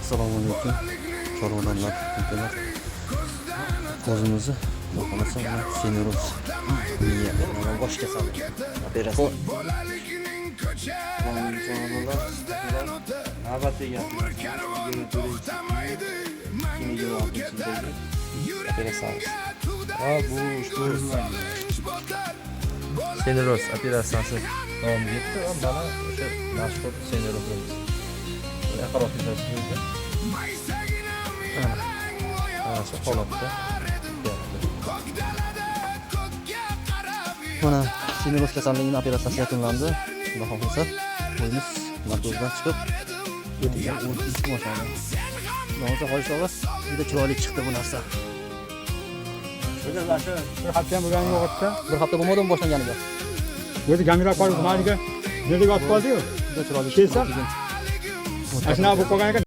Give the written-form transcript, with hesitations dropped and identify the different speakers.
Speaker 1: Assalomu alaykum. Chorvadanlar, tinkalar. O'zimizni do'konasi bilan Seneros. Miya, boshqa savdo. Operatsiya.
Speaker 2: Navbatdagi bu Seneros operatsiyasi davom etdi. Mana o'sha mashhur Seneros yaqinroq ko'rsatishdi. Mana shu holatda.
Speaker 1: Mana Seneros kasalligining operatsiyasi yakunlandi. Xudo xohlasa, o'yimiz narkozdan chiqib o'tgan 12 boshlanadi. Xudo xohlasa, juda chiroyli chiqdi bu narsa.
Speaker 3: Bir hafta bo'lgani yo'qotsa,
Speaker 1: Bir hafta bo'lmadimi boshlanganiga?
Speaker 3: o'zi gamira qolib, maniga nerga otib qoldi-yu.
Speaker 1: Juda chiroyli
Speaker 3: Kelsa,
Speaker 1: chiqdi.
Speaker 3: ashuna bu qolgan ekan.